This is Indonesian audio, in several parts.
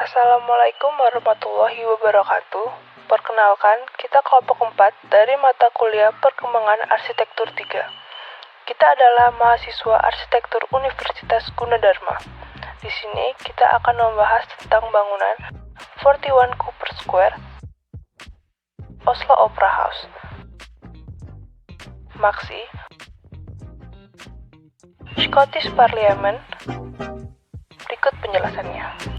Assalamualaikum warahmatullahi wabarakatuh. Perkenalkan, kita kelompok 4 dari mata kuliah Perkembangan Arsitektur 3. Kita adalah mahasiswa arsitektur Universitas Gunadarma. Di sini kita akan membahas tentang bangunan 41 Cooper Square, Oslo Opera House, Maxi, Scottish Parliament. Berikut penjelasannya.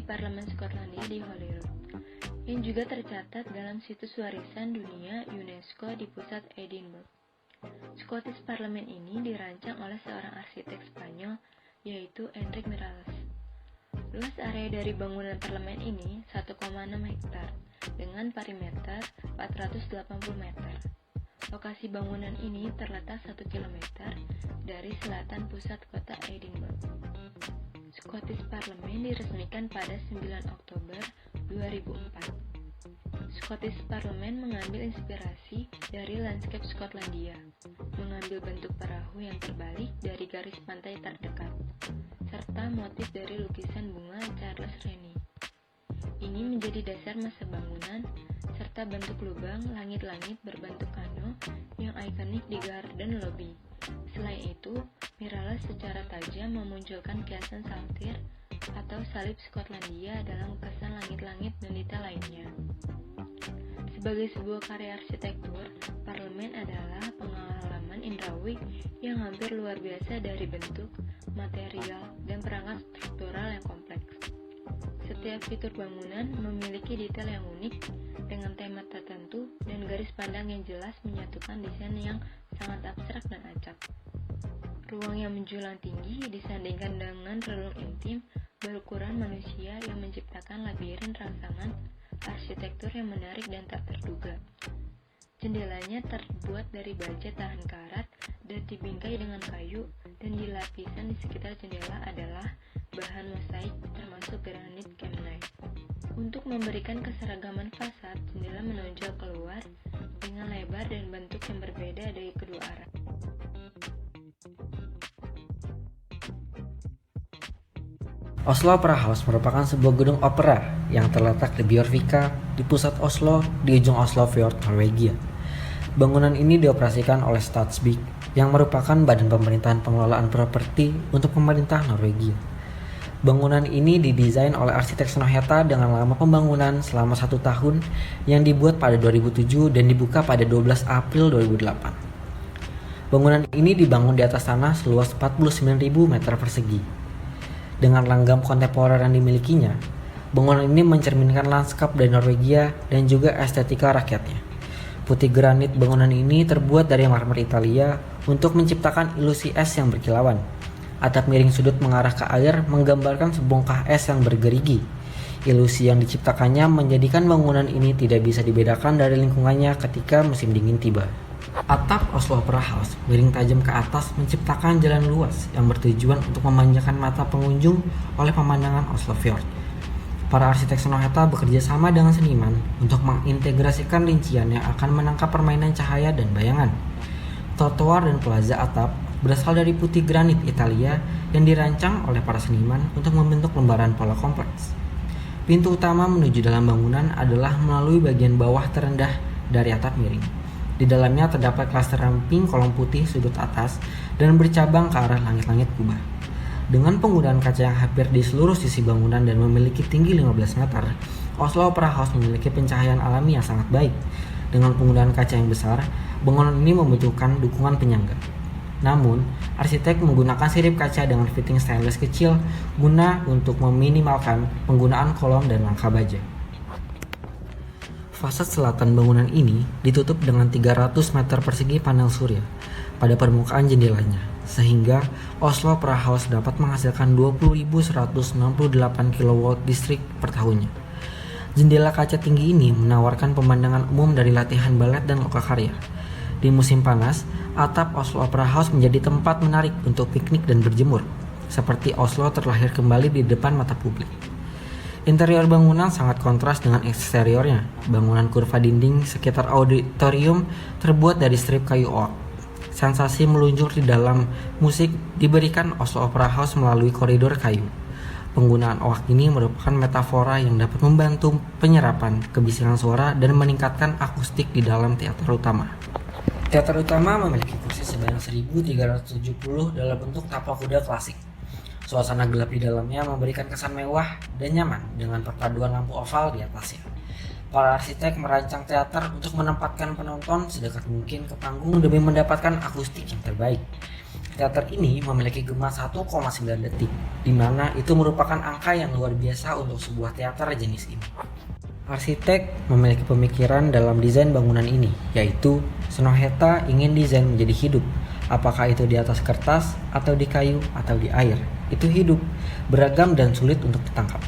Parlemen Skotlandia di Holyrood, yang juga tercatat dalam situs warisan dunia UNESCO di pusat Edinburgh. Scottish Parliament ini dirancang oleh seorang arsitek Spanyol, yaitu Enric Miralles. Luas area dari bangunan parlemen ini 1,6 hektar dengan perimeter 480 meter. Lokasi bangunan ini terletak 1 km dari selatan pusat kota Edinburgh. Scottish Parliament diresmikan pada 9 Oktober 2004. Scottish Parliament mengambil inspirasi dari landscape Skotlandia, mengambil bentuk perahu yang terbalik dari garis pantai terdekat, serta motif dari lukisan bunga Charles Rennie. Ini menjadi dasar masa bangunan, serta bentuk lubang langit-langit berbentuk kano yang ikonik di garden lobby. Selain itu, Miralles secara tajam memunculkan kiasan saltir atau salib Skotlandia dalam kesan langit-langit dan detail lainnya. Sebagai sebuah karya arsitektur, parlemen adalah pengalaman indrawi yang hampir luar biasa dari bentuk, material, dan perangkat struktural yang kompleks. Setiap fitur bangunan memiliki detail yang unik dengan tema tertentu dan garis pandang yang jelas menyatukan desain yang sangat abstrak dan acak. Ruang yang menjulang tinggi disandingkan dengan relung intim berukuran manusia yang menciptakan labirin rangsangan arsitektur yang menarik dan tak terduga. Jendelanya terbuat dari baja tahan karat dan dibingkai dengan kayu, dan di lapisan di sekitar jendela adalah bahan mosaik termasuk granit kemnite. Untuk memberikan keseragaman fasad, jendela menonjol keluar dengan lebar dan bentuk yang berbeda dari kedua arah. Oslo Opera House merupakan sebuah gedung opera yang terletak di Bjørvika, di pusat Oslo, di ujung Oslofjord, Norwegia. Bangunan ini dioperasikan oleh Statsbygg, yang merupakan badan pemerintahan pengelolaan properti untuk pemerintah Norwegia. Bangunan ini didesain oleh arsitek Snohetta dengan lama pembangunan selama 1 tahun yang dibuat pada 2007 dan dibuka pada 12 April 2008. Bangunan ini dibangun di atas tanah seluas 49.000 meter persegi. Dengan langgam kontemporer yang dimilikinya, bangunan ini mencerminkan lanskap dari Norwegia dan juga estetika rakyatnya. Putih granit bangunan ini terbuat dari marmer Italia untuk menciptakan ilusi es yang berkilauan. Atap miring sudut mengarah ke air menggambarkan sebongkah es yang bergerigi. Ilusi yang diciptakannya menjadikan bangunan ini tidak bisa dibedakan dari lingkungannya ketika musim dingin tiba. Atap Oslo Opera House miring tajam ke atas menciptakan jalan luas yang bertujuan untuk memanjakan mata pengunjung oleh pemandangan Oslofjord. Para arsitek Snohetta bekerja sama dengan seniman untuk mengintegrasikan rincian yang akan menangkap permainan cahaya dan bayangan. Trotoar dan plaza atap berasal dari putih granit Italia yang dirancang oleh para seniman untuk membentuk lembaran pola kompleks. Pintu utama menuju dalam bangunan adalah melalui bagian bawah terendah dari atap miring. Di dalamnya terdapat klaster ramping kolom putih sudut atas dan bercabang ke arah langit-langit kubah. Dengan penggunaan kaca yang hampir di seluruh sisi bangunan dan memiliki tinggi 15 meter, Oslo Opera House memiliki pencahayaan alami yang sangat baik. Dengan penggunaan kaca yang besar, bangunan ini membutuhkan dukungan penyangga. Namun, arsitek menggunakan sirip kaca dengan fitting stainless kecil guna untuk meminimalkan penggunaan kolom dan rangka baja. Fasad selatan bangunan ini ditutup dengan 300 meter persegi panel surya pada permukaan jendelanya, sehingga Oslo Opera House dapat menghasilkan 20.168 kW listrik per tahunnya. Jendela kaca tinggi ini menawarkan pemandangan umum dari latihan balet dan lokakarya. Di musim panas, atap Oslo Opera House menjadi tempat menarik untuk piknik dan berjemur, seperti Oslo terlahir kembali di depan mata publik. Interior bangunan sangat kontras dengan eksteriornya. Bangunan kurva dinding sekitar auditorium terbuat dari strip kayu oak. Sensasi meluncur di dalam musik diberikan Oslo Opera House melalui koridor kayu. Penggunaan oak ini merupakan metafora yang dapat membantu penyerapan kebisingan suara dan meningkatkan akustik di dalam teater utama. Teater utama memiliki kursi sebanyak 1.370 dalam bentuk tapak kuda klasik. Suasana gelap di dalamnya memberikan kesan mewah dan nyaman dengan perpaduan lampu oval di atasnya. Para arsitek merancang teater untuk menempatkan penonton sedekat mungkin ke panggung demi mendapatkan akustik yang terbaik. Teater ini memiliki gema 1,9 detik, di mana itu merupakan angka yang luar biasa untuk sebuah teater jenis ini. Arsitek memiliki pemikiran dalam desain bangunan ini, yaitu Snohetta ingin desain menjadi hidup. Apakah itu di atas kertas, atau di kayu, atau di air, itu hidup, beragam dan sulit untuk ditangkap.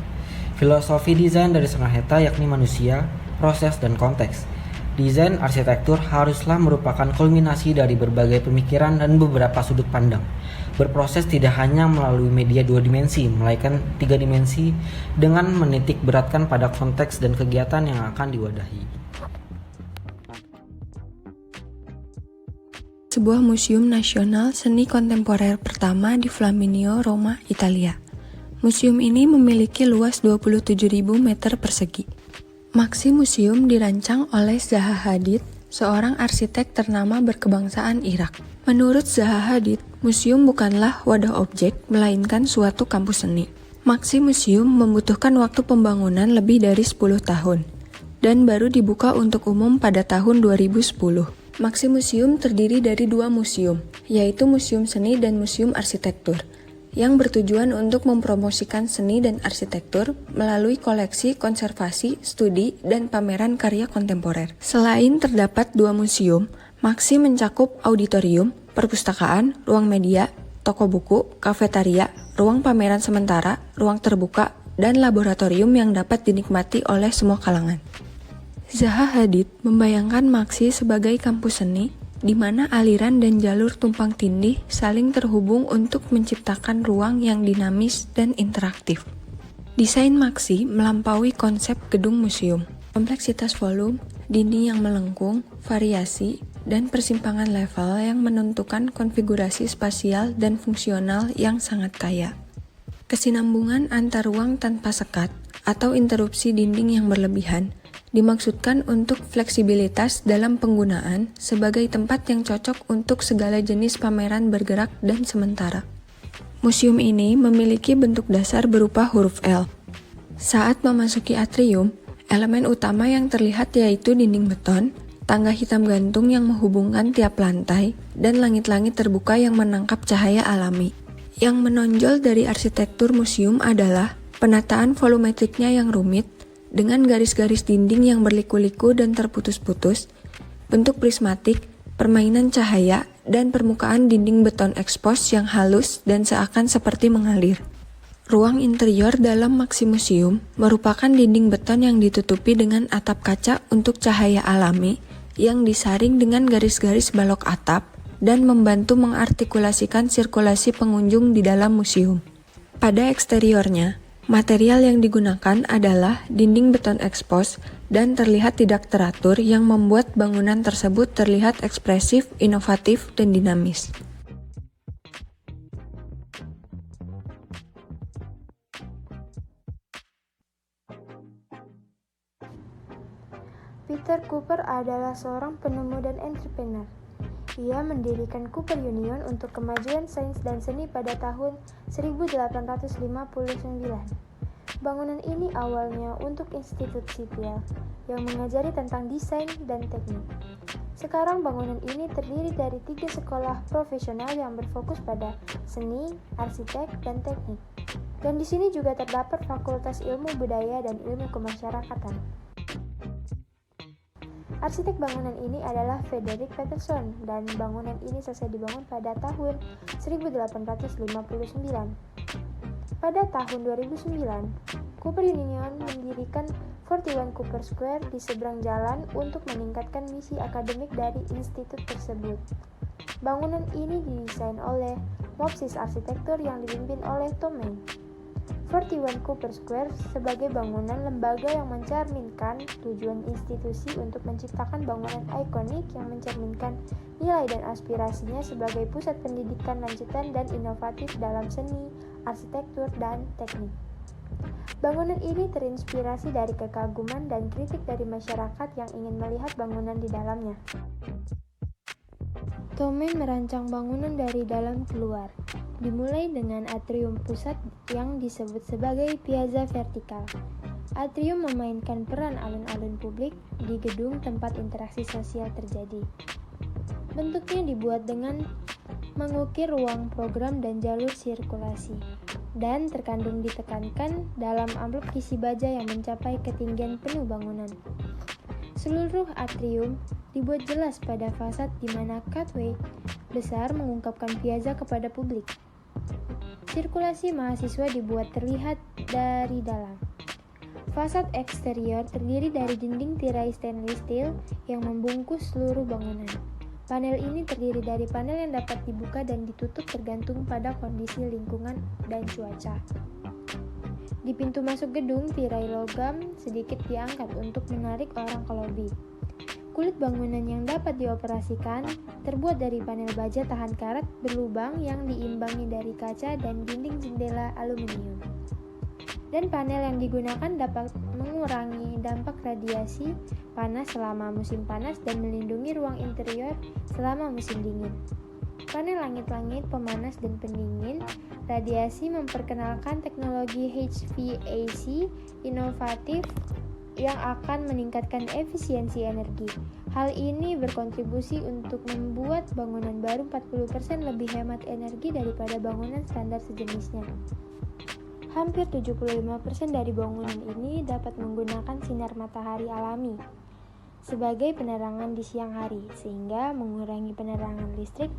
Filosofi desain dari Snohetta yakni manusia, proses, dan konteks. Desain arsitektur haruslah merupakan kulminasi dari berbagai pemikiran dan beberapa sudut pandang. Berproses tidak hanya melalui media 2 dimensi, melainkan 3 dimensi dengan menitik beratkan pada konteks dan kegiatan yang akan diwadahi. Sebuah museum nasional seni kontemporer pertama di Flaminio, Roma, Italia. Museum ini memiliki luas 27.000 meter persegi. Maxi Museum dirancang oleh Zaha Hadid, seorang arsitek ternama berkebangsaan Irak. Menurut Zaha Hadid, museum bukanlah wadah objek, melainkan suatu kampus seni. Maxi Museum membutuhkan waktu pembangunan lebih dari 10 tahun, dan baru dibuka untuk umum pada tahun 2010. Maxi Museum terdiri dari 2 museum, yaitu Museum Seni dan Museum Arsitektur, yang bertujuan untuk mempromosikan seni dan arsitektur melalui koleksi, konservasi, studi, dan pameran karya kontemporer. Selain terdapat 2 museum, Maxi mencakup auditorium, perpustakaan, ruang media, toko buku, kafetaria, ruang pameran sementara, ruang terbuka, dan laboratorium yang dapat dinikmati oleh semua kalangan. Zaha Hadid membayangkan Maxi sebagai kampus seni, di mana aliran dan jalur tumpang tindih saling terhubung untuk menciptakan ruang yang dinamis dan interaktif. Desain Maxi melampaui konsep gedung museum. Kompleksitas volume, dinding yang melengkung, variasi, dan persimpangan level yang menentukan konfigurasi spasial dan fungsional yang sangat kaya. Kesinambungan antar ruang tanpa sekat atau interupsi dinding yang berlebihan dimaksudkan untuk fleksibilitas dalam penggunaan sebagai tempat yang cocok untuk segala jenis pameran bergerak dan sementara. Museum ini memiliki bentuk dasar berupa huruf L. Saat memasuki atrium, elemen utama yang terlihat yaitu dinding beton, tangga hitam gantung yang menghubungkan tiap lantai, dan langit-langit terbuka yang menangkap cahaya alami. Yang menonjol dari arsitektur museum adalah penataan volumetriknya yang rumit, dengan garis-garis dinding yang berliku-liku dan terputus-putus, bentuk prismatik, permainan cahaya, dan permukaan dinding beton ekspos yang halus dan seakan seperti mengalir. Ruang interior dalam Maximuseum merupakan dinding beton yang ditutupi dengan atap kaca untuk cahaya alami yang disaring dengan garis-garis balok atap dan membantu mengartikulasikan sirkulasi pengunjung di dalam museum. Pada eksteriornya, material yang digunakan adalah dinding beton ekspos dan terlihat tidak teratur yang membuat bangunan tersebut terlihat ekspresif, inovatif, dan dinamis. Peter Cooper adalah seorang penemu dan entrepreneur. Ia mendirikan Cooper Union untuk kemajuan sains dan seni pada tahun 1859. Bangunan ini awalnya untuk institut sipil yang mengajari tentang desain dan teknik. Sekarang bangunan ini terdiri dari 3 sekolah profesional yang berfokus pada seni, arsitek, dan teknik. Dan di sini juga terdapat Fakultas Ilmu Budaya dan Ilmu Kemasyarakatan. Arsitek bangunan ini adalah Frederick Peterson dan bangunan ini selesai dibangun pada tahun 1859. Pada tahun 2009, Cooper Union mendirikan 41 Cooper Square di seberang jalan untuk meningkatkan misi akademik dari institut tersebut. Bangunan ini didesain oleh Mopsis Arsitektur yang dipimpin oleh Tom Main. 41 Cooper Square sebagai bangunan lembaga yang mencerminkan tujuan institusi untuk menciptakan bangunan ikonik yang mencerminkan nilai dan aspirasinya sebagai pusat pendidikan lanjutan dan inovatif dalam seni, arsitektur, dan teknik. Bangunan ini terinspirasi dari kekaguman dan kritik dari masyarakat yang ingin melihat bangunan di dalamnya. Tomei merancang bangunan dari dalam keluar, dimulai dengan atrium pusat yang disebut sebagai piazza vertikal. Atrium memainkan peran alun-alun publik di gedung tempat interaksi sosial terjadi. Bentuknya dibuat dengan mengukir ruang program dan jalur sirkulasi, dan terkandung ditekankan dalam amplop kisi baja yang mencapai ketinggian penuh bangunan. Seluruh atrium dibuat jelas pada fasad di mana cutway besar mengungkapkan piazza kepada publik. Sirkulasi mahasiswa dibuat terlihat dari dalam. Fasad eksterior terdiri dari dinding tirai stainless steel yang membungkus seluruh bangunan. Panel ini terdiri dari panel yang dapat dibuka dan ditutup tergantung pada kondisi lingkungan dan cuaca. Di pintu masuk gedung, tirai logam sedikit diangkat untuk menarik orang ke lobi. Kulit bangunan yang dapat dioperasikan terbuat dari panel baja tahan karat berlubang yang diimbangi dari kaca dan dinding jendela aluminium. Dan panel yang digunakan dapat mengurangi dampak radiasi panas selama musim panas dan melindungi ruang interior selama musim dingin. Panel langit-langit pemanas dan pendingin radiasi memperkenalkan teknologi HVAC inovatif yang akan meningkatkan efisiensi energi. Hal ini berkontribusi untuk membuat bangunan baru 40% lebih hemat energi daripada bangunan standar sejenisnya. Hampir 75% dari bangunan ini dapat menggunakan sinar matahari alami sebagai penerangan di siang hari, sehingga mengurangi penerangan listrik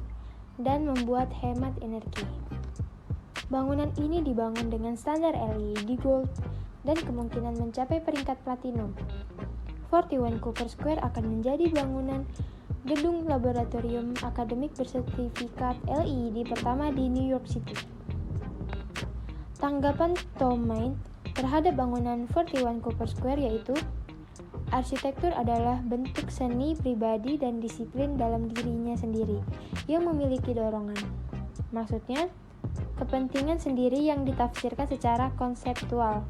dan membuat hemat energi. Bangunan ini dibangun dengan standar LED Gold dan kemungkinan mencapai peringkat platinum. 41 Cooper Square akan menjadi bangunan gedung laboratorium akademik bersertifikat LEED pertama di New York City. Tanggapan Tom Main terhadap bangunan 41 Cooper Square yaitu, arsitektur adalah bentuk seni pribadi dan disiplin dalam dirinya sendiri yang memiliki dorongan. Maksudnya, kepentingan sendiri yang ditafsirkan secara konseptual.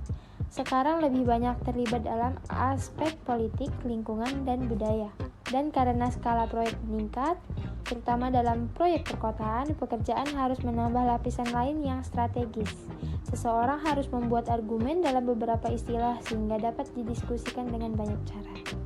Sekarang lebih banyak terlibat dalam aspek politik, lingkungan, dan budaya. Dan karena skala proyek meningkat, terutama dalam proyek perkotaan, pekerjaan harus menambah lapisan lain yang strategis. Seseorang harus membuat argumen dalam beberapa istilah sehingga dapat didiskusikan dengan banyak cara.